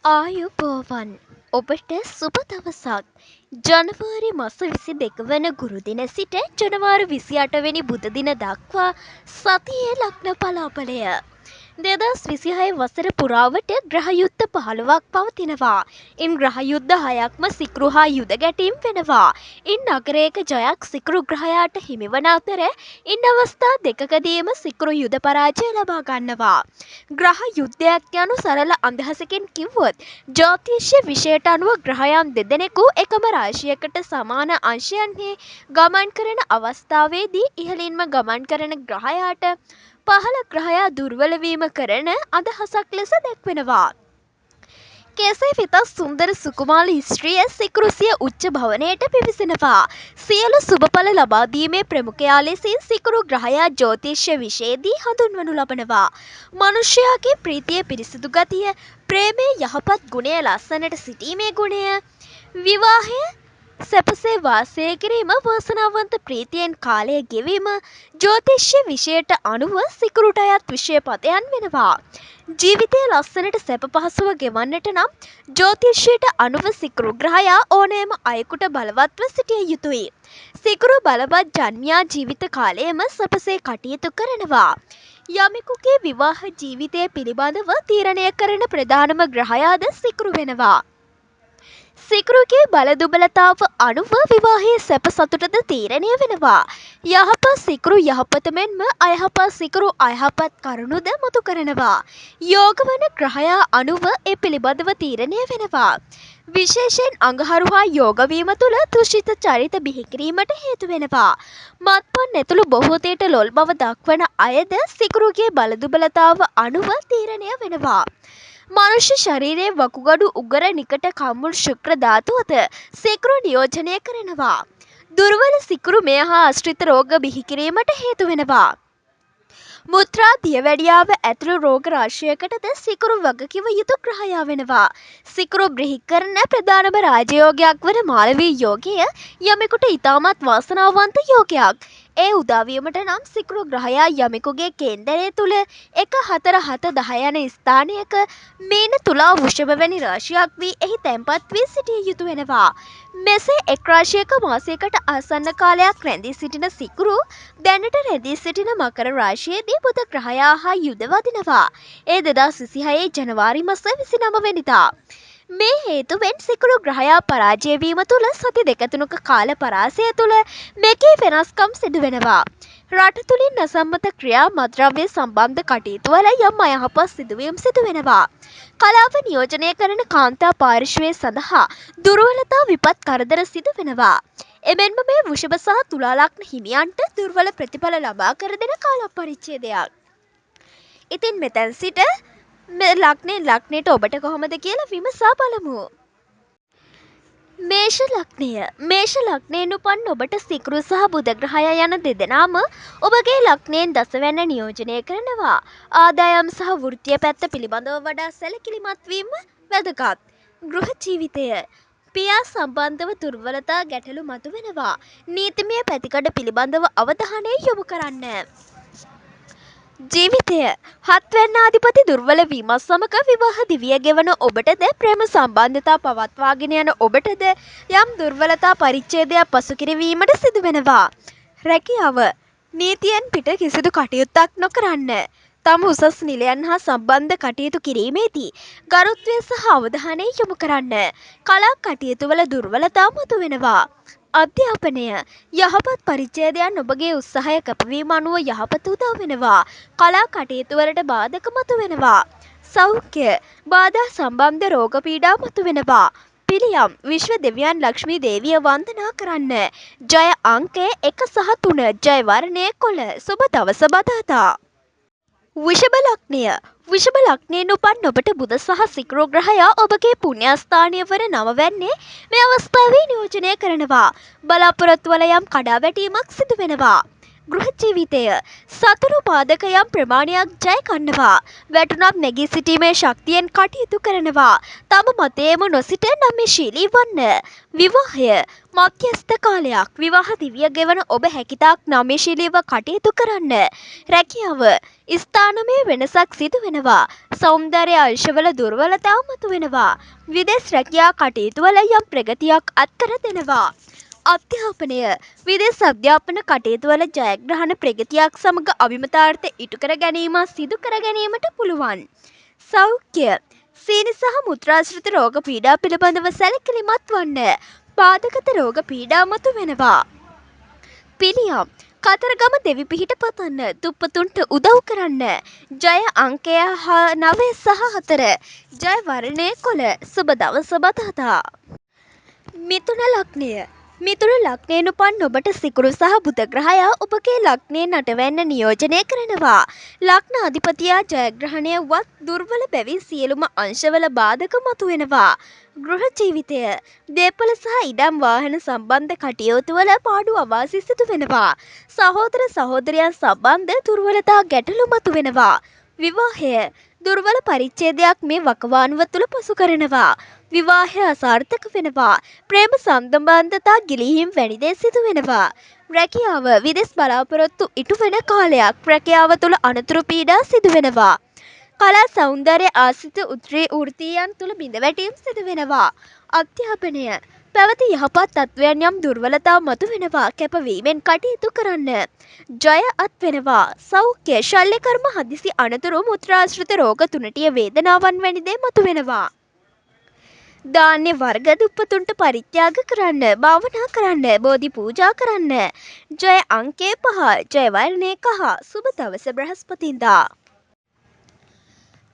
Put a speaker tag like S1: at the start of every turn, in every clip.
S1: ආයුබෝවන් ඔබට සුබ දවසක්. ජනවාරි මස 22 වන ගුරු දින සිට ජනවාරි 28 වෙනි බුධ දින දක්වා සතියේ ලග්න පලාපලය 2026 වසර පුරාවට ග්‍රහ යුද්ධ 15ක් පවතිනවා. ඉන් ග්‍රහ යුද්ධ 6ක්ම සිකුරු හා යුද ගැටීම් වෙනවා. ඉන් නගරයක ජයක් සිකුරු ග්‍රහයාට හිමිවන අතර ඉන් අවස්ථා දෙකකදීම සිකුරු යුද පරාජය ලබා ගන්නවා. ග්‍රහ යුද්ධයක් යනු සරල අදහසකින් කිව්වොත් ජ්‍යොතිෂ විෂයට අනුව ග්‍රහයන් දෙදෙනෙකු එකම රාශියකට සමාන අංශයන්හි ගමන් කරන අවස්ථාවේදී ඉහළින්ම ගමන් කරන ග්‍රහයාට පහළ ග්‍රහයා දුර්වල වීම කරන අදහසක් ලෙස දැක්වෙනවා. කෙසේ වෙතත් සුන්දර සුකුමාල ස්ත්‍රිය සිකුරුසිය උච්ච භවනයට පිවිසෙනවා. සියලු සුබඵල ලබා දීමේ ප්‍රමුඛයා ලෙසින් සිකුරු ග්‍රහයා ජ්‍යොතිෂ විෂයේදී හඳුන්වනු ලබනවා. මනුෂ්‍යයාගේ ප්‍රීතිය පිරිසිදු ගතිය, ප්‍රේමයේ යහපත් ගුණය, ලස්සනට සිටීමේ ගුණය, විවාහය සැපසේ වාසය කිරීම, වාසනාවන්ත ප්‍රීතියෙන් කාලය ගෙවීම ජ්‍යොතිෂ විෂයට අනුව සිකුරුට අයත් විෂය පදයන් වෙනවා. ජීවිතය ලස්සනට සැප පහසුව ගෙවන්නට නම් ජ්‍යොතිෂයට අනුව සිකුරු ග්‍රහයා ඕනෑම අයෙකුට බලවත්ව සිටිය යුතුයි. සිකුරු බලවත් ජන්මියා ජීවිත කාලයම සැපසේ කටයුතු කරනවා. යමෙකුගේ විවාහ ජීවිතය පිළිබඳව තීරණය කරන ප්‍රධානම ග්‍රහයාද සිකුරු වෙනවා. සිකුරුගේ බලදුබලතාව අනුව විවාහයේ සැප සතුටද තීරණය වෙනවා. යහපත් සිකුරු යහපත මෙන්ම අයහපත් සිකුරු අයහපත් කරුණුද මතු කරනවා. යෝග වන ග්‍රහයා අනුව ඒ පිළිබඳව තීරණය වෙනවා. විශේෂයෙන් අඟහරු හා යෝග වීම තුළ තුෂිත චරිත බිහි කිරීමට හේතු වෙනවා. මත්පැන් ඇතුළු බොහෝ දේට ලොල් බව දක්වන අයද සිකුරුගේ බලදුබලතාව අනුව තීරණය වෙනවා. මනුෂ්‍ය ශරීරයේ වකුගඩු උගර නිකට කම්මුල් ශුක්‍ර ධාතුවද සිකුරු නියෝජනය කරනවා. දුර්වල සිකුරු මෙය හා ආශ්‍රිත රෝග බිහි කිරීමට හේතු වෙනවා. මුත්‍රා දියවැඩියාව ඇතුළු රෝග රාශියකටද සිකුරු වගකිව යුතු ග්‍රහයා වෙනවා. සිකුරු බිහි කරන ප්‍රධානම රාජයෝගයක් වන මාලවී යෝගය යමෙකුට ඉතාමත් වාසනාවන්ත යෝගයක්. ඒ උදාවීමට නම් සිකුරු ග්‍රහයා යමෙකුගේ කේන්දරය තුළ 1, 4, 7, 10 යන ස්ථානයක මීන තුලා වෘෂභ වැනි රාශියක් වී එහි තැන්පත් වී සිටිය යුතු වෙනවා. මෙසේ එක් රාශියක මාසයකට ආසන්න කාලයක් රැඳී සිටින සිකුරු දැනට රැඳී සිටින මකර රාශියේදී බුධ ග්‍රහයා හා යුද වදිනවා. ඒ 2026 ජනවාරි මාස 29 වෙනිදා. මේ හේතුවෙන් සිකුරු ග්‍රහයා පරාජය වීම තුළ සති 2-3ක කාල පරාසය තුළ මෙකී වෙනස්කම් සිදු වෙනවා. රට තුළින් අසම්මත ක්‍රියා, මත්ද්‍රව්‍ය සම්බන්ධ කටයුතු වල යම් අයහපත් සිදුවීම් සිදු වෙනවා. කලාව නියෝජනය කරන කාන්තා පාර්ශ්වය සඳහා දුර්වලතා විපත් කරදර සිදු වෙනවා. එමෙන්ම මේ වෘෂභ සහ තුලා ලග්න හිමියන්ට දුර්වල ප්‍රතිඵල ලබා කර දෙන කාල පරිච්ඡේදයක්. ඉතින් මෙතැන් සිට මේ ලග්නයට ඔබට කොහොමද කියලා විමසා බලමු. මේෂ ලග්නය. මේෂ ලග්නයෙන් උපන් ඔබට සිකුරු සහ බුධ ග්‍රහය යන දෙදෙනාම ඔබගේ ලග්නයෙන් දසවැන්න නියෝජනය කරනවා. ආදායම් සහ වෘත්තීය පැත්ත පිළිබඳව වඩා සැලකිලිමත් වීම වැදගත්. ගෘහ ජීවිතය. පියා සම්බන්ධව දුර්වලතා ගැටලු මතුවෙනවා. නීතිමය පැතිකඩ පිළිබඳව අවධානය යොමු කරන්න. ජීවිතය. හත්වැන්නාධිපති දුර්වල වීමත් සමග විවාහ දිවිය ගෙවන ඔබටද ප්‍රේම සම්බන්ධතා පවත්වාගෙන යන ඔබටද යම් දුර්වලතා පරිච්ඡේදයක් පසු කිරවීමට සිදු වෙනවා. රැකියාව. නීතියෙන් පිට කිසිදු කටයුත්තක් නොකරන්න. තම උසස් නිලයන් හා සම්බන්ධ කටයුතු කිරීමේදී ගරුත්වය සහ අවධානය යොමු කරන්න. කලා කටයුතු වල දුර්වලතා මතුවෙනවා. අධ්‍යාපනය. යහපත් පරිච්ඡේදයන් ඔබගේ උත්සාහය කැපවීම අනුව යහපත උදා වෙනවා. කලා කටයුතු වලට බාධක මතුවෙනවා. සෞඛ්‍ය. බාධා සම්බන්ධ රෝග පීඩා මතුවෙනවා. පිළියම්. විශ්ව දෙවියන් ලක්ෂ්මී දේවිය වන්දනා කරන්න. ජය අංකය 1 සහ 3. ජය වර්ණය කොළ. සුබ දවස බදාදා. වෘෂභ ලග්නය. වෘෂභ ලග්නයෙන් උපන් ඔබට බුධ සහ සිකුරු ග්‍රහයා ඔබගේ පුණ්‍යස්ථානීය වන නවවැන්නේ මේ අවස්ථාවේ නියෝජනය කරනවා. බලාපොරොත්තු වල යම් කඩාවැටීමක් සිදු වෙනවා. ගෘහ ජීවිතය සතුරු පාදකයන් ප්‍රමාණයක් ජය ගන්නවා. වැටුණත් නැගී සිටීමේ ශක්තියෙන් කටයුතු කරනවා. තම මතයේම නොසිට නම්‍යශීලී වන්න. විවාහය මධ්‍යස්ථ කාලයක්. විවාහ දිවිය ගෙවන ඔබ හැකිතාක් නම්‍යශීලීව කටයුතු කරන්න. රැකියාව ස්ථානමය වෙනසක් සිදු වෙනවා. සෞන්දර්ය අංශවල දුර්වලතා මතුවෙනවා. විදේශ රැකියා කටයුතු වල යම් ප්‍රගතියක් අත්කර දෙනවා. අධ්‍යාපනය විදේශ අධ්‍යාපන කටයුතු වල ජයග්‍රහණ ප්‍රගතියක් සමග අභිමතාර්ථ ඉටු කර ගැනීම සිදු කර ගැනීමට පුළුවන්. සෞඛ්‍ය සීනි සහ මුත්‍රාශ්‍රිත රෝග පීඩා පිළිබඳව සැලකිලිමත් වන්න. පාදගත රෝග පීඩා මතු වෙනවා. පිළියම් කතරගම දෙවි පිහිට පතන්න. දුප්පතුන්ට උදව් කරන්න. ජය අංකය 9 සහ 4. ජය වර්ණය කොළ. සුබ දවස බදාදා. මිථුන ලග්නය මිථුන ලග්නයෙන් උපන් ඔබට සිකුරු සහ බුධ ග්‍රහයා ඔබගේ ලග්නයේ නටවැන්න නියෝජනය කරනවා. ලග්න අධිපතියා ජයග්‍රහණය වත් දුර්වල බැවින් සියලුම අංශවල බාධක මතුවෙනවා. ගෘහ ජීවිතය දේපල සහ ඉඩම් වාහන සම්බන්ධ කටයුතු වල පාඩු අවාසි සිදු වෙනවා. සහෝදර සහෝදරයන් සම්බන්ධ දුර්වලතා ගැටලු මතුවෙනවා. විවාහය දුර්වල පරිච්ඡේදයක් මේ වකවානුව තුළ පසු කරනවා. විවාහය අසාර්ථක වෙනවා. ප්‍රේම සම්බන්ධතා ගිලිහීම් වැනි දේ සිදු වෙනවා. රැකියාව විදේශ බලාපොරොත්තු ඉටු වෙන කාලයක්. රැකියාව තුළ අනතුරු පීඩා සිදු වෙනවා. කලා සෞන්දර්ය ආශ්‍රිත උත්‍රී වෘත්තීයන් තුළ බිඳවැටීම් සිදු වෙනවා. අධ්‍යාපනය පැවති යහපත් තත්වයන් යම් දුර්වලතා මතු වෙනවා. කැපවීමෙන් කටයුතු කරන්න. ජය අත් වෙනවා. සෞඛ්‍ය ශල්‍ය කර්ම හදිසි අනතුරු මුත්‍රාශ්‍රිත රෝග තුනටිය වේදනාවන් වැනි දේ මතු වෙනවා. ධාන්‍ය වර්ග දුප්පතුන්ට පරිත්‍යාග කරන්න. භාවනා කරන්න. බෝධි පූජා කරන්න. ජය අංකය 5. ජය වර්ණය කහ. සුබ දවස බ්‍රහස්පතින්දා.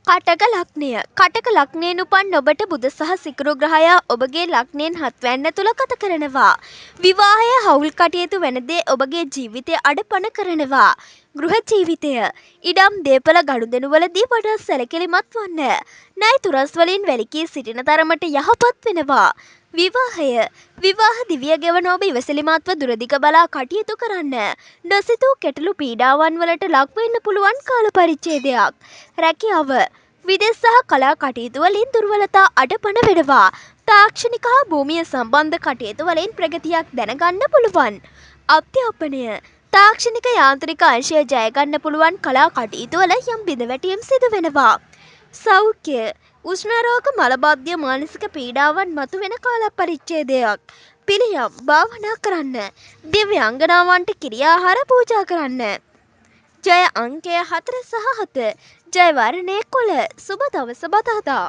S1: කටක ලග්නය කටක ලග්නයෙන් උපන් ඔබට බුධ සහ සිකුරු ග්‍රහයා ඔබගේ ලග්නයෙන් 7 වැන්න තුල ගත කරනවා. විවාහය හවුල් කටයුතු වෙන දේ ඔබගේ ජීවිතය අඩපණ කරනවා. ගෘහ ජීවිතය ඉඩම් දේපල ගනුදෙනු වලදී වඩා සැලකිලිමත් වන්න. ණය තුරස් වලින් වැළකී සිටින තරමට යහපත් වෙනවා. විවාහය විවාහ දිවිය ගෙවන ඔබ ඉවසිලිමත්ව දුරදිග බලා කටයුතු කරන්න. නොසිතූ කෙටළු පීඩාවන් වලට ලක් වෙන්න පුළුවන් කාල පරිච්ඡේදයක්. රැකියාව විදේශ සහ කලා කටයුතු වලින් දුර්වලතා අඩපණ වෙනවා. තාක්ෂණික හා භූමිය සම්බන්ධ කටයුතු වලින් ප්‍රගතියක් දැනගන්න පුළුවන්. අධ්‍යාපනය තාක්ෂණික යාන්ත්‍රික අංශය ජය ගන්න පුළුවන් කලා කටයුතු වල යම් බිඳවැටීම් සිදු වෙනවා. සෞඛ්‍ය උෂ්ණ රෝග මලබද්ධ මානසික පීඩාවන් මතුවෙන කාල පරිච්ඡේදයක්. පිළියම් භාවනා කරන්න. දිව්‍ය අංගනාවන්ට කිරියාහාර පූජා කරන්න. ජය අංකය 4 සහ 7. ජය වර්ණය කොළ. සුබ දවස බදාදා.